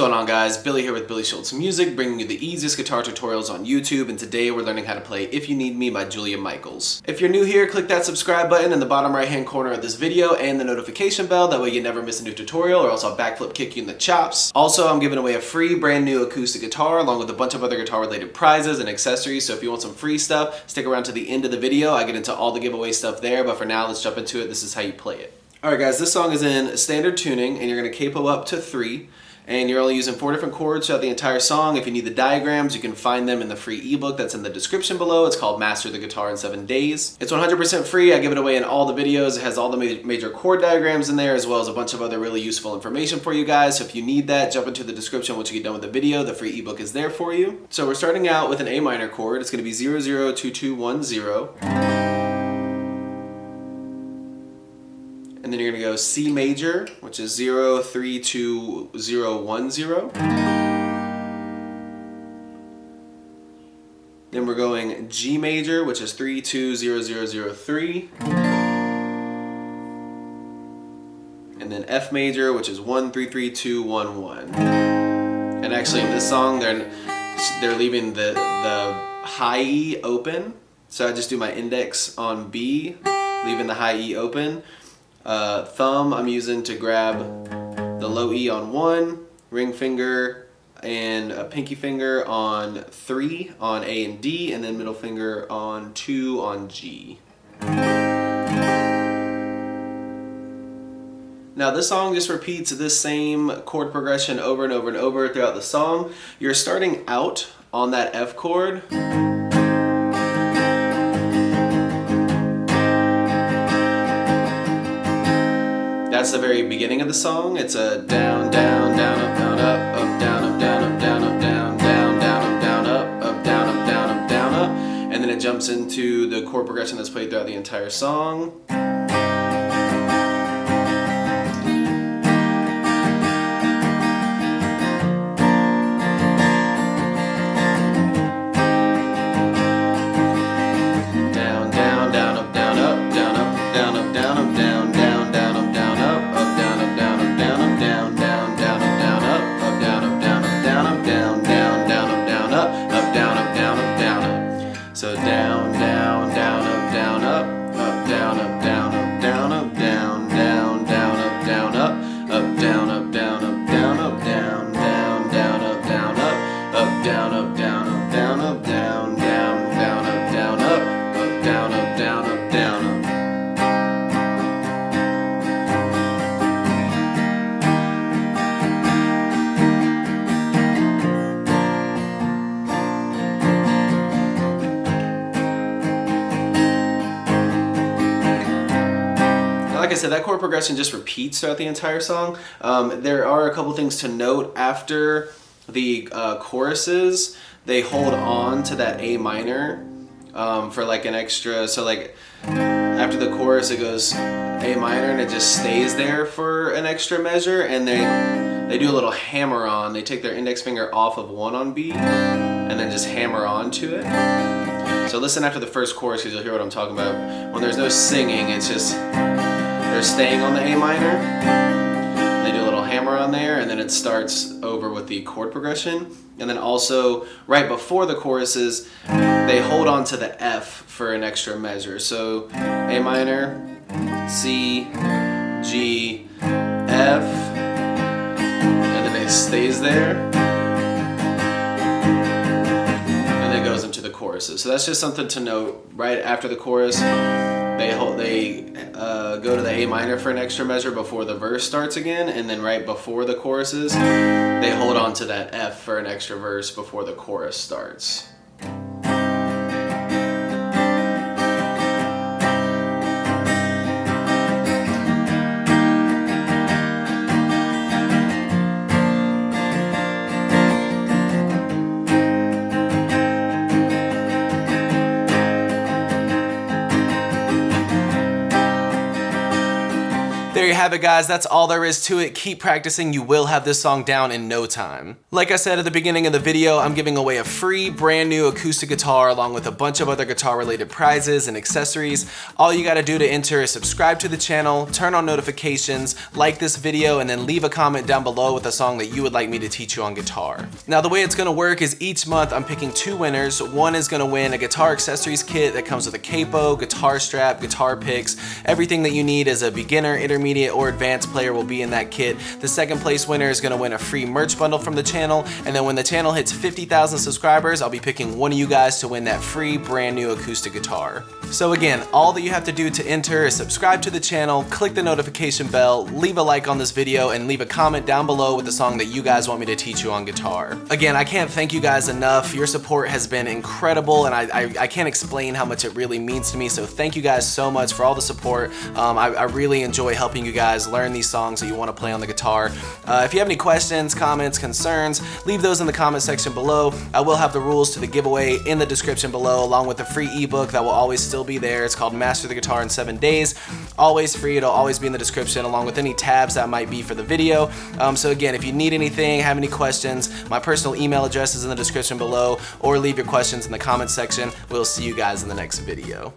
going on, guys? Billy here with Billy Schultz Music, bringing you the easiest guitar tutorials on YouTube, and today we're learning how to play If You Need Me by Julia Michaels. If you're new here, click that subscribe button in the bottom right hand corner of this video and the notification bell, that way you never miss a new tutorial or else I'll backflip kick you in the chops. Also, I'm giving away a free brand new acoustic guitar along with a bunch of other guitar related prizes and accessories, so if you want some free stuff, stick around to the end of the video. I get into all the giveaway stuff there, but for now, let's jump into it. This is how you play it. Alright guys, this song is in standard tuning and you're going to capo up to 3. And you're only using 4 different chords throughout the entire song. If you need the diagrams, you can find them in the free ebook that's in the description below. It's called Master the Guitar in 7 Days. It's 100% free. I give it away in all the videos. It has all the major chord diagrams in there, as well as a bunch of other really useful information for you guys. So if you need that, jump into the description once you get done with the video. The free ebook is there for you. So we're starting out with an A minor chord. It's going to be 0, 0, 2, 2, 1, 0. And then you're going to go C major, which is 0, 3, 2, 0, 1, 0. Then we're going G major, which is 3, 2, 0, 0, 0, 3. And then F major, which is 1, 3, 3, 2, 1, 1. And actually in this song, they're leaving the high E open. So I just do my index on B, leaving the high E open. Thumb I'm using to grab the low E on 1, ring finger and a pinky finger on 3 on A and D, and then middle finger on 2 on G. Now this song just repeats this same chord progression over and over and over throughout the song. You're starting out on that F chord. That's the very beginning of the song. It's a down, down, down, up, down, up, up, down, up, down, up, down, up, down, down, down, up, down, up, down, up, down, up, down, up. And then it jumps into the chord progression that's played throughout the entire song. So down, down, down, up, down, up, up, down, up, down, up, down, up, down, down, down, up, down, up, up, down, up, down, up, down, up, down, down, down, up, down, up, down, up, down, up, down, up, down, down, down, up, down, up, down, up, down, up, down, up. Like I said, that chord progression just repeats throughout the entire song. There are a couple things to note. After the choruses, they hold on to that A minor for like an extra, so like after the chorus it goes A minor and it just stays there for an extra measure, and they do a little hammer on. They take their index finger off of 1 on B and then just hammer on to it. So listen after the first chorus because you'll hear what I'm talking about. When there's no singing, it's just they're staying on the A minor, they do a little hammer on there, and then it starts over with the chord progression. And then also, right before the choruses, they hold on to the F for an extra measure. So A minor, C, G, F, and then it stays there, and then it goes into the choruses. So that's just something to note. Right after the chorus, they go to the A minor for an extra measure before the verse starts again, and then right before the choruses, they hold on to that F for an extra verse before the chorus starts. There you have it, guys. That's all there is to it. Keep practicing. You will have this song down in no time. Like I said at the beginning of the video, I'm giving away a free brand new acoustic guitar along with a bunch of other guitar related prizes and accessories. All you gotta do to enter is subscribe to the channel, turn on notifications, like this video, and then leave a comment down below with a song that you would like me to teach you on guitar. Now the way it's gonna work is each month I'm picking 2 winners. One is gonna win a guitar accessories kit that comes with a capo, guitar strap, guitar picks. Everything that you need as a beginner, intermediate, or advanced player will be in that kit. The second place winner is gonna win a free merch bundle from the channel, and then when the channel hits 50,000 subscribers, I'll be picking one of you guys to win that free brand new acoustic guitar. So again, all that you have to do to enter is subscribe to the channel, click the notification bell, leave a like on this video, and leave a comment down below with the song that you guys want me to teach you on guitar. Again, I can't thank you guys enough. Your support has been incredible, and I can't explain how much it really means to me, so thank you guys so much for all the support. I really enjoy helping you guys learn these songs that you want to play on the guitar. If you have any questions, comments, concerns, leave those in the comment section below. I will have the rules to the giveaway in the description below, along with a free ebook that will always still be there. It's called Master the Guitar in 7 Days. Always free. It'll always be in the description, along with any tabs that might be for the video. So again, if you need anything, have any questions, my personal email address is in the description below, or leave your questions in the comment section. We'll see you guys in the next video.